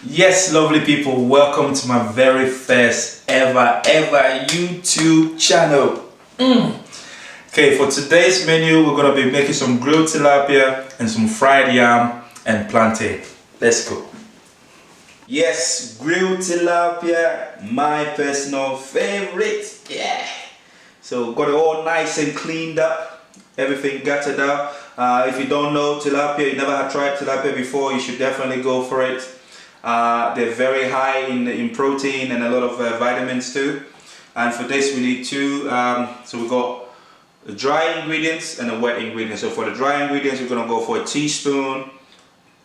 Yes, lovely people, welcome to my very first ever YouTube channel. Okay, for today's menu, we're gonna be making some grilled tilapia and some fried yam and plantain. Let's go. Yes, grilled tilapia, my personal favorite. Yeah. So got it all nice and cleaned up, everything gutted out. If you don't know tilapia, you never have tried tilapia before, you should definitely go for it. They're very high in protein and a lot of vitamins too. And for this we need two, so we got the dry ingredients and the wet ingredients. So for the dry ingredients, we're gonna go for a teaspoon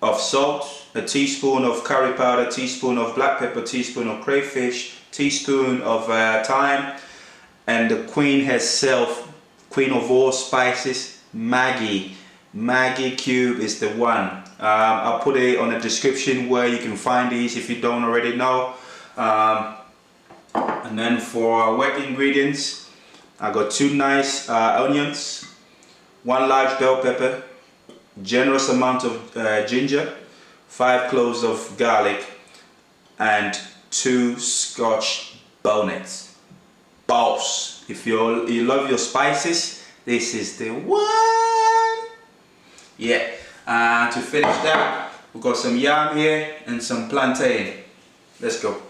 of salt, a teaspoon of curry powder, teaspoon of black pepper, teaspoon of crayfish, teaspoon of thyme, and the queen herself, queen of all spices, Maggi. Maggi cube is the one. I'll put it on the description where you can find these if you don't already know. And then for wet ingredients, I got two nice onions, one large bell pepper, generous amount of ginger, 5 cloves of garlic, and 2 scotch bonnets. Boss! If you love your spices, this is the one. Yeah. To finish that, we've got some yam here and some plantain. Let's go.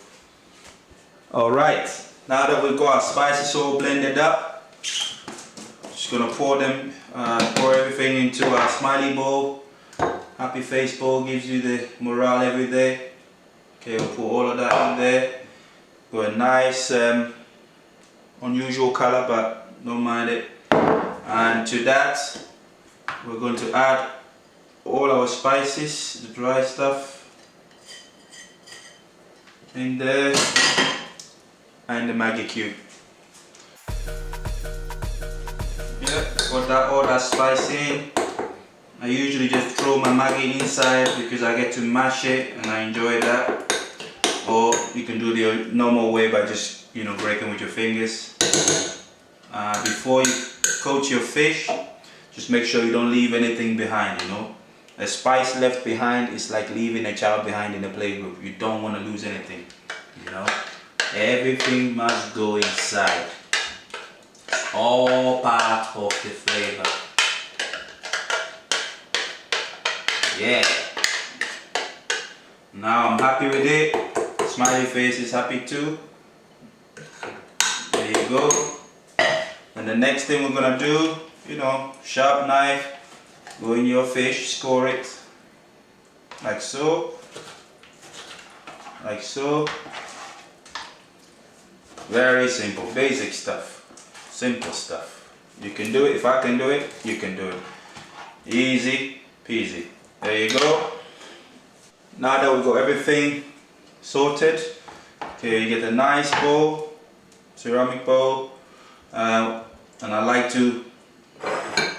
Alright, now that we've got our spices all blended up, just gonna pour everything into our smiley bowl. Happy face bowl gives you the morale every day. Okay, we'll put all of that in there. Got a nice unusual color, but don't mind it. And to that, we're going to add all our spices, the dry stuff in there, and the Maggi cube. Yeah, got all that spice in. I usually just throw my Maggi inside because I get to mash it and I enjoy that. Or you can do the normal way by just breaking with your fingers. Before you coat your fish, just make sure you don't leave anything behind. A spice left behind is like leaving a child behind in a playgroup. You don't want to lose anything, Everything must go inside. All part of the flavor. Yeah. Now I'm happy with it. Smiley face is happy too. There you go. And the next thing we're gonna do, sharp knife. Go in your fish, score it, like so, like so. Very simple, basic stuff, simple stuff. You can do it. If I can do it, you can do it. Easy peasy. There you go. Now that we've got everything sorted, okay, you get a nice bowl, ceramic bowl, and I like to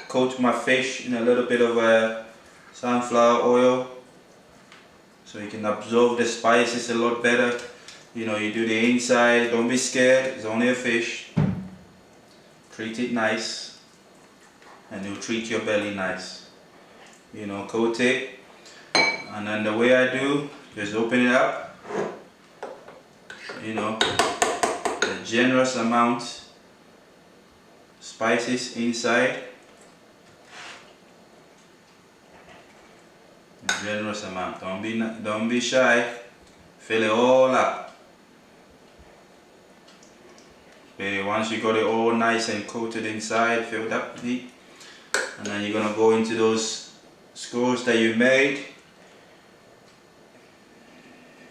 coat my fish in a little bit of sunflower oil so you can absorb the spices a lot better. You do the inside, don't be scared, it's only a fish. Treat it nice and you'll treat your belly nice. Coat it, and then the way I do, just open it up, a generous amount spices inside. Generous amount. Don't be shy. Fill it all up. Okay, once you got it all nice and coated inside, filled up, and then you're gonna go into those scores that you made.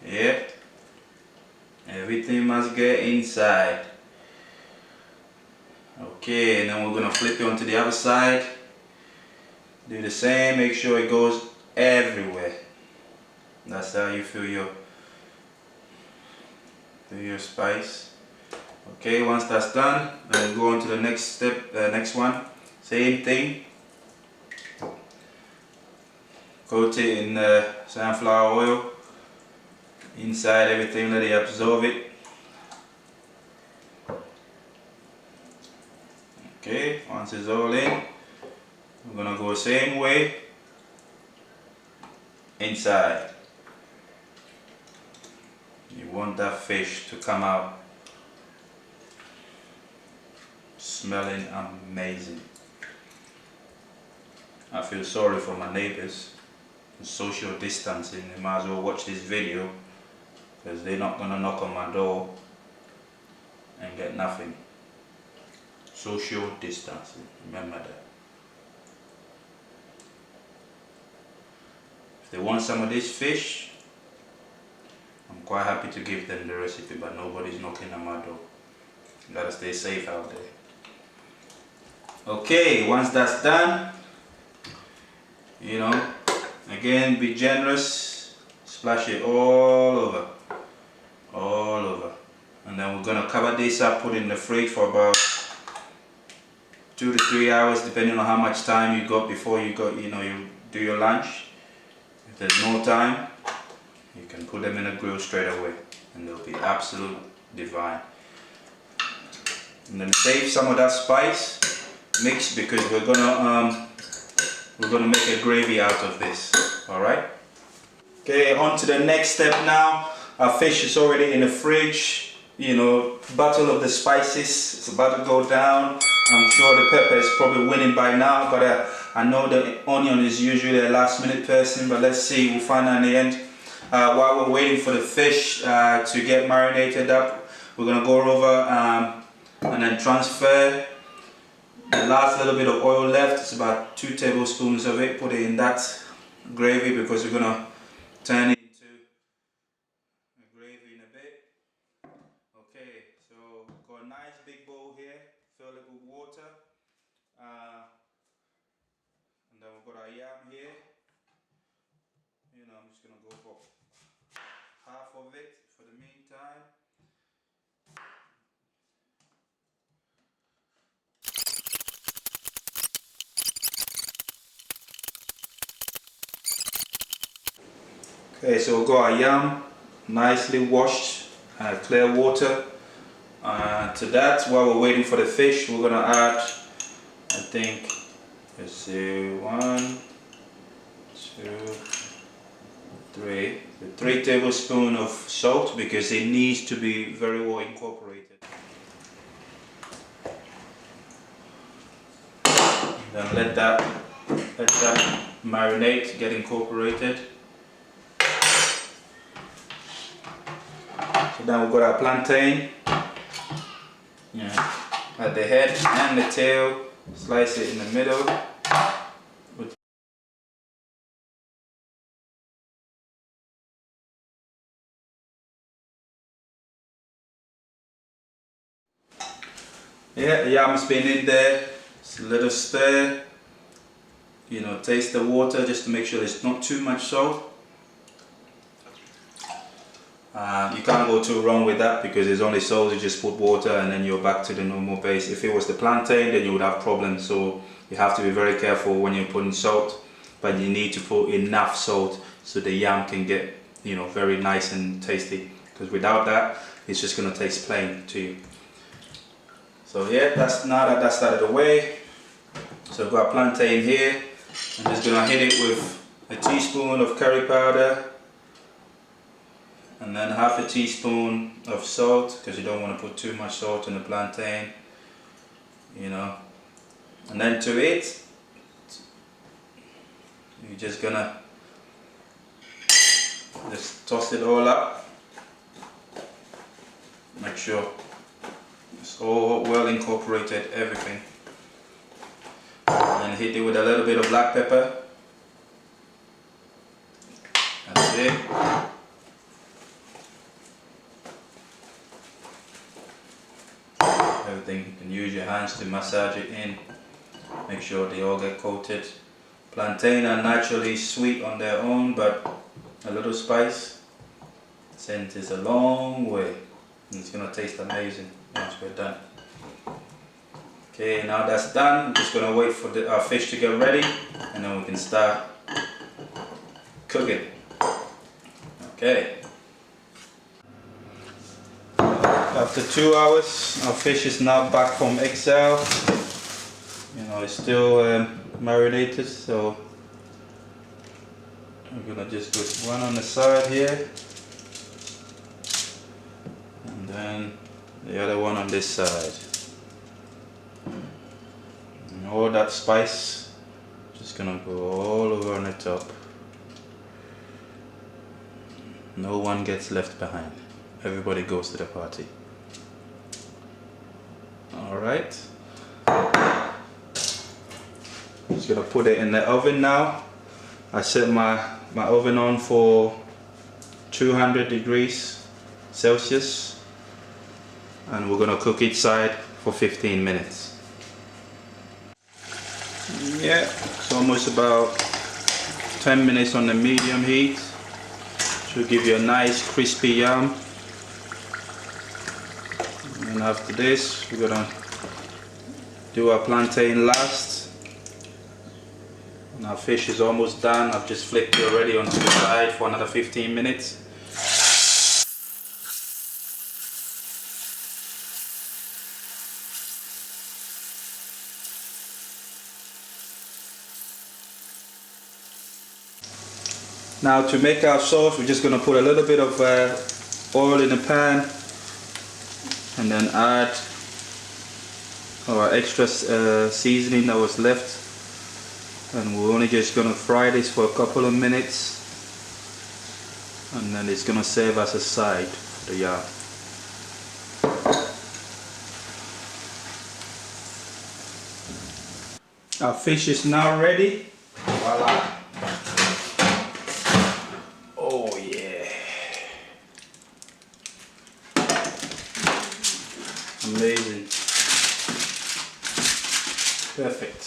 Yeah. Everything must get inside. Okay, and then we're gonna flip it onto the other side. Do the same. Make sure it goes everywhere. That's how you fill your spice. Okay, once that's done, then go on to the next step, next one. Same thing. Coat it in sunflower oil. Inside everything, let it absorb it. Okay, once it's all in, we're gonna go the same way inside. You want that fish to come out smelling amazing. I feel sorry for my neighbors. Social distancing, they might as well watch this video because they're not gonna knock on my door and get nothing. Social distancing, remember that. If they want some of this fish, I'm quite happy to give them the recipe, but nobody's knocking on my door. You gotta stay safe out there. Okay, once that's done, you know, again, be generous, splash it all over, and then we're gonna cover this up, put it in the fridge for about 2 to 3 hours, depending on how much time you got before you do your lunch. If there's no time, you can put them in a grill straight away, and they'll be absolute divine. And then save some of that spice mix because we're gonna make a gravy out of this. All right. Okay, on to the next step now. Our fish is already in the fridge. You know, battle of the spices. It's about to go down. I'm sure the pepper is probably winning by now, but I know the onion is usually a last minute person, but let's see, we'll find out in the end. While we're waiting for the fish to get marinated up, we're gonna go over and then transfer the last little bit of oil left. It's about 2 tablespoons of it. Put it in that gravy because we're gonna turn it into a gravy in a bit. Okay, so got a nice big bowl here, fill it with water, and then we've got our yam here. You know, I'm just gonna go for half of it for the meantime. Okay, so we've got our yam nicely washed, clear water. To that, while we're waiting for the fish, we're gonna add, I think, let's see, 1, 2, 3, 3 tablespoons of salt because it needs to be very well incorporated. Then let that marinate, get incorporated. So then we've got our plantain. Yeah, at the head and the tail, slice it in the middle. Yeah, the yam's been in there. Just a little stir. You know, taste the water just to make sure there's not too much salt. You can't go too wrong with that because there's only salt. You just put water and then you're back to the normal base. If it was the plantain, then you would have problems. So you have to be very careful when you're putting salt, but you need to put enough salt so the yam can get, you know, very nice and tasty. Because without that, it's just going to taste plain to you. So yeah, now that that's out of the way, so I've got plantain here. I'm just going to hit it with a teaspoon of curry powder. And then half a teaspoon of salt, because you don't want to put too much salt in the plantain, you know. And then to it, you're just gonna just toss it all up. Make sure it's all well incorporated, everything. And then hit it with a little bit of black pepper. That's it. Everything, you can use your hands to massage it in, make sure they all get coated. Plantain are naturally sweet on their own, but a little spice sends it a long way, and it's going to taste amazing once we're done. Okay, now that's done, I'm just going to wait for our fish to get ready, and then we can start cooking. Okay. After 2 hours, our fish is now back from exile. You know, it's still marinated, so I'm gonna just put one on the side here. and the other one on this side. And all that spice just gonna go all over on the top. No one gets left behind. Everybody goes to the party. Alright. Just gonna put it in the oven now. I set my oven on for 200 degrees Celsius, and we're gonna cook each side for 15 minutes. Yeah, it's almost about 10 minutes on the medium heat. Should give you a nice crispy yam. And after this, we're gonna do our plantain last. And our fish is almost done. I've just flipped it already onto the side for another 15 minutes. Now to make our sauce, we're just going to put a little bit of oil in the pan and then add our extra seasoning that was left, and we're only just going to fry this for a couple of minutes, and then it's going to serve as a side for the yam. Our fish is now ready. Voila! Oh yeah! Amazing. Perfect.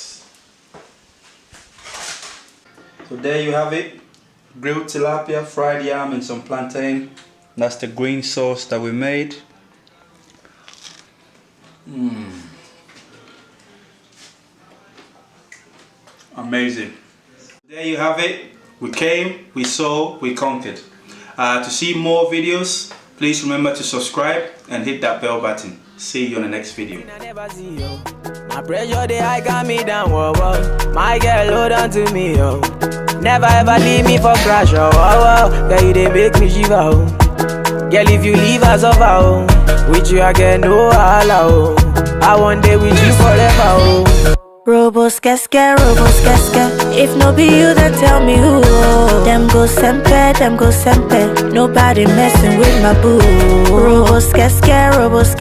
So there you have it. Grilled tilapia, fried yam and some plantain. That's the green sauce that we made. Amazing. There you have it. We came, we saw, we conquered. To see more videos, please remember to subscribe and hit that bell button. See you on the next video. My pressure they high got me down, whoa, whoa. My girl hold on to me, yo. Never ever leave me for crash, oh, oh, oh. Girl, you they make me shiver, oh. Girl, if you leave us over, oh. With you I get no allow, oh. I one day with you forever, oh. Robos casca. If no be you, then tell me who. Them go sempe. Nobody messing with my boo. Robos casca.